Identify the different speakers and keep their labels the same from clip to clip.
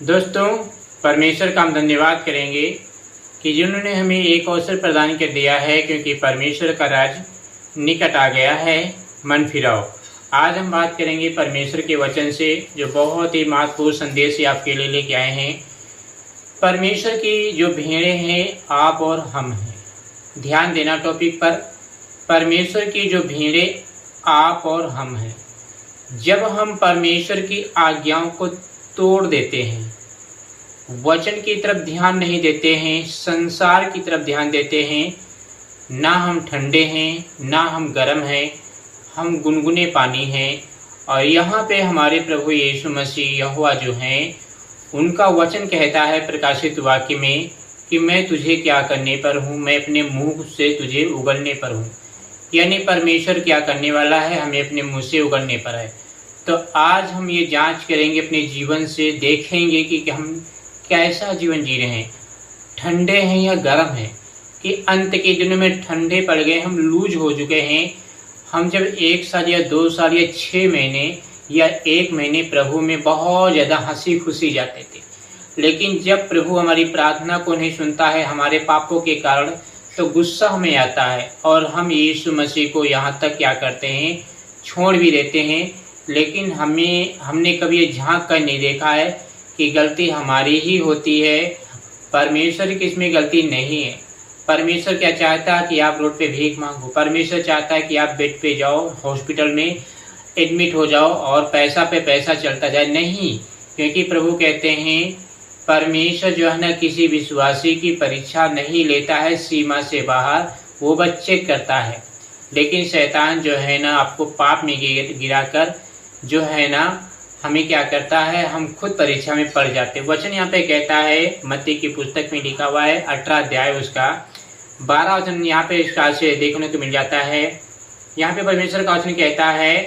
Speaker 1: दोस्तों, परमेश्वर का हम धन्यवाद करेंगे कि जिन्होंने हमें एक अवसर प्रदान कर दिया है, क्योंकि परमेश्वर का राज निकट आ गया है। मन फिराओ। आज हम बात करेंगे परमेश्वर के वचन से, जो बहुत ही महत्वपूर्ण संदेश आपके लिए लेके आए हैं। परमेश्वर की जो भेड़ें हैं, आप और हम हैं। ध्यान देना टॉपिक पर। परमेश्वर की जो भेड़ें आप और हम हैं। जब हम परमेश्वर की आज्ञाओं को तोड़ देते हैं, वचन की तरफ ध्यान नहीं देते हैं, संसार की तरफ ध्यान देते हैं, ना हम ठंडे हैं ना हम गर्म हैं, हम गुनगुने पानी हैं। और यहाँ पे हमारे प्रभु यीशु मसीह यहोवा जो हैं, उनका वचन कहता है प्रकाशित वाक्य में कि मैं तुझे क्या करने पर हूँ, मैं अपने मुंह से तुझे उगलने पर हूँ। यानी परमेश्वर क्या करने वाला है, हमें अपने मुंह से उगलने पर है। तो आज हम ये जांच करेंगे अपने जीवन से, देखेंगे कि हम कैसा जीवन जी रहे हैं, ठंडे हैं या गर्म हैं, कि अंत के दिनों में ठंडे पड़ गए, हम लूज हो चुके हैं। हम जब 1 साल या 2 साल या 6 महीने या 1 महीने प्रभु में बहुत ज़्यादा हंसी खुशी जाते थे, लेकिन जब प्रभु हमारी प्रार्थना को नहीं सुनता है हमारे पापों के कारण, तो गुस्सा हमें आता है और हम यीशु मसीह को यहाँ तक क्या करते हैं, छोड़ भी देते हैं। लेकिन हमने कभी ये झांक कर नहीं देखा है कि गलती हमारी ही होती है, परमेश्वर की इसमें गलती नहीं है। परमेश्वर क्या चाहता है कि आप रोड पे भीख मांगो। परमेश्वर चाहता है कि आप बेड पे जाओ, हॉस्पिटल में एडमिट हो जाओ और पैसा पे पैसा चलता जाए। नहीं, क्योंकि प्रभु कहते हैं परमेश्वर जो है ना, किसी विश्वासी की परीक्षा नहीं लेता है सीमा से बाहर, वो बस चेक करता है। लेकिन शैतान जो है ना, आपको पाप में गिराकर जो है ना, हमें क्या करता है, हम खुद परीक्षा में पड़ जाते हैं। वचन यहाँ पे कहता है, मत्ती की पुस्तक में लिखा हुआ है 18 अध्याय उसका 12 वचन यहाँ पे इसका से देखने को मिल जाता है। यहाँ पे परमेश्वर का वचन कहता है,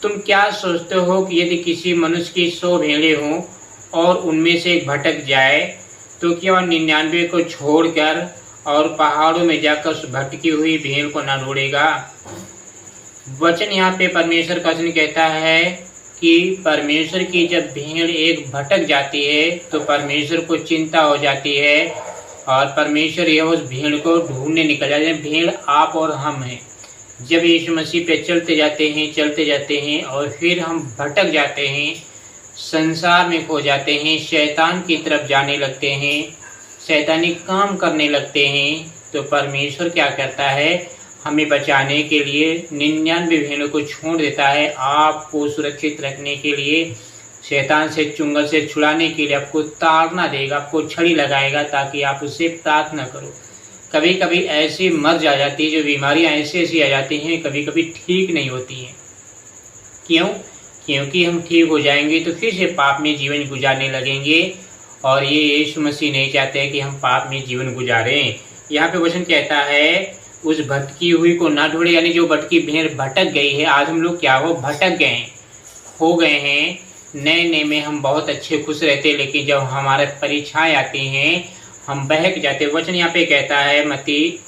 Speaker 1: तुम क्या सोचते हो कि यदि किसी मनुष्य की 100 भेड़ें हों और उनमें से एक भटक जाए, तो क्या वह 99 को छोड़कर और पहाड़ों में जाकर उस भटकी हुई भेड़ को न ढूंढेगा। वचन यहाँ पे परमेश्वर का वचन कहता है कि परमेश्वर की जब भेड़ एक भटक जाती है तो परमेश्वर को चिंता हो जाती है और परमेश्वर यह उस भेड़ को ढूंढने निकल जाते हैं। भेड़ आप और हम हैं। जब यीशु मसीह पे चलते जाते हैं और फिर हम भटक जाते हैं, संसार में खो जाते हैं, शैतान की तरफ जाने लगते हैं, शैतानी काम करने लगते हैं, तो परमेश्वर क्या करता है, हमें बचाने के लिए 99 भेड़ों को छोड़ देता है। आपको सुरक्षित रखने के लिए, शैतान से चुंगल से छुड़ाने के लिए आपको ताड़ना देगा, आपको छड़ी लगाएगा ताकि आप उससे प्रार्थना करो। कभी कभी ऐसी मर्ज आ जाती है, जो बीमारियां ऐसी आ जाती हैं, कभी कभी ठीक नहीं होती हैं। क्यों? क्योंकि हम ठीक हो जाएंगे तो फिर से पाप में जीवन गुजारने लगेंगे, और ये यीशु मसीह नहीं चाहते कि हम पाप में जीवन गुजारें। यहाँ पे वचन कहता है, उस भटकी हुई को ना ढूंढे, यानी जो भटकी भेड़ भटक गई है। आज हम लोग क्या हो, भटक गए हैं, खो गए हैं। नए में हम बहुत अच्छे खुश रहते हैं, लेकिन जब हमारे परीक्षाएं आती हैं हम बहक जाते हैं। वचन यहाँ पे कहता है, मत्ती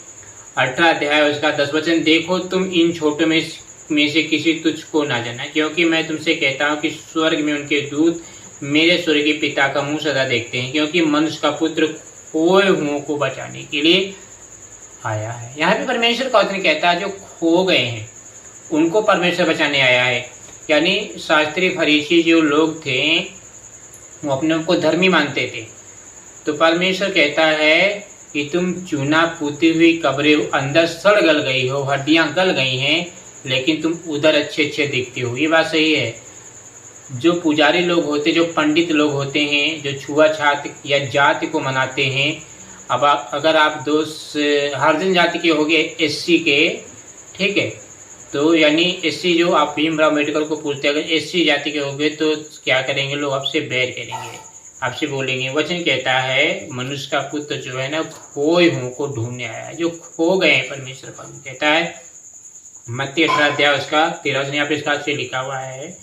Speaker 1: 18 अध्याय उसका 10 वचन, देखो तुम इन छोटों में से किसी तुझ को ना जाना, क्योंकि मैं तुमसे कहता हूँ कि स्वर्ग में उनके दूत मेरे स्वर्गीय पिता का मुंह सदा देखते हैं, क्योंकि मनुष्य का पुत्र खोए हुओं को बचाने के लिए आया है। यहाँ पे परमेश्वर का वचन कहता है, जो खो गए हैं उनको परमेश्वर बचाने आया है। यानी शास्त्री फरीसी जो लोग थे, वो अपने आप को धर्मी मानते थे, तो परमेश्वर कहता है कि तुम चूना पूती हुई कब्रें, अंदर सड़ गल गई हो, हड्डियां गल गई हैं, लेकिन तुम उधर अच्छे दिखते हो। ये बात सही है। जो पुजारी लोग होते, जो पंडित लोग होते हैं, जो छुआछात या जाति को मनाते हैं, अब अगर आप हरिजन जाति के होंगे, SC के, ठीक है, तो यानी SC जो आप भीमराव अम्बेडकर को पूछते हैं, अगर SC जाति के होंगे तो क्या करेंगे लोग, आपसे बैर करेंगे, आपसे बोलेंगे। वचन कहता है, मनुष्य का पुत्र जो है ना, खोए हुओं को ढूंढने आया है, जो खो गए हैं। परमेश्वर कहता है, मत्ती 18 अध्याय उसका 13 वचन यहाँ पे इसका से लिखा हुआ है,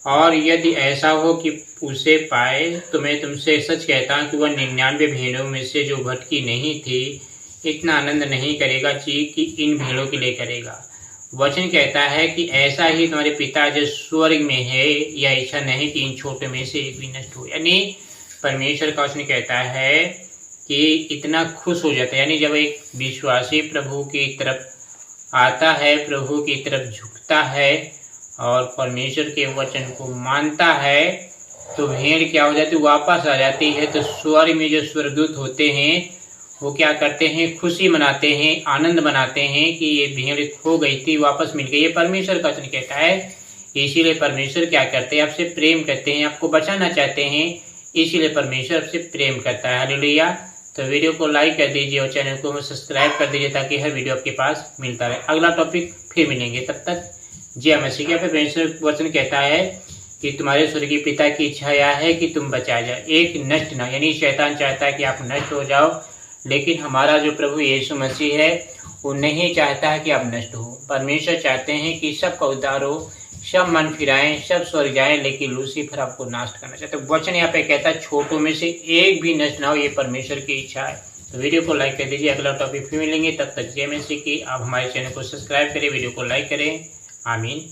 Speaker 1: और यदि ऐसा हो कि उसे पाए तो मैं तुमसे सच कहता हूँ कि वह 99 भेड़ों में से जो भटकी नहीं थी, इतना आनंद नहीं करेगा कि इन भेड़ों के लिए करेगा। वचन कहता है कि ऐसा ही तुम्हारे पिता जो स्वर्ग में है, यह इच्छा नहीं कि इन छोटे में से एक भी नष्ट हो। यानी परमेश्वर का वचन कहता है कि इतना खुश हो जाता है, यानी जब एक विश्वासी प्रभु की तरफ आता है, प्रभु की तरफ झुकता है और परमेश्वर के वचन को मानता है, तो भेड़ क्या हो जाती है, वापस आ जाती है। तो स्वर्ग में जो स्वर्गदूत होते हैं वो क्या करते हैं, खुशी मनाते हैं, आनंद मनाते हैं कि ये भेड़ खो गई थी, वापस मिल गई। ये परमेश्वर का वचन कहता है। इसीलिए परमेश्वर क्या करते हैं, आपसे प्रेम करते हैं, आपको बचाना चाहते हैं, इसीलिए परमेश्वर आपसे प्रेम करता है। हालेलुया। तो वीडियो को लाइक कर दीजिए और चैनल को सब्सक्राइब कर दीजिए ताकि हर वीडियो आपके पास मिलता रहे। अगला टॉपिक फिर मिलेंगे, तब तक जय मसीह की। परमेश्वर वचन कहता है कि तुम्हारे स्वर्गीय पिता की इच्छा यह है कि तुम बचाए जाए, एक नष्ट ना, यानी शैतान चाहता है कि आप नष्ट हो जाओ, लेकिन हमारा जो प्रभु यीशु मसीह है वो नहीं चाहता है कि आप नष्ट हो। परमेश्वर चाहते हैं कि सबका उद्धार हो, सब मन फिराएं, सब स्वर्ग जाएं, लेकिन लूसीफर आपको नष्ट करना चाहते हैं। वचन यहाँ पे कहता है छोटों में से एक भी नष्ट ना हो, ये परमेश्वर की इच्छा है। तो वीडियो को लाइक कर दीजिए। अगला टॉपिक फिर मिलेंगे, तब तक जय मसीह की। आप हमारे चैनल को सब्सक्राइब करें, वीडियो को लाइक करें। आमीन।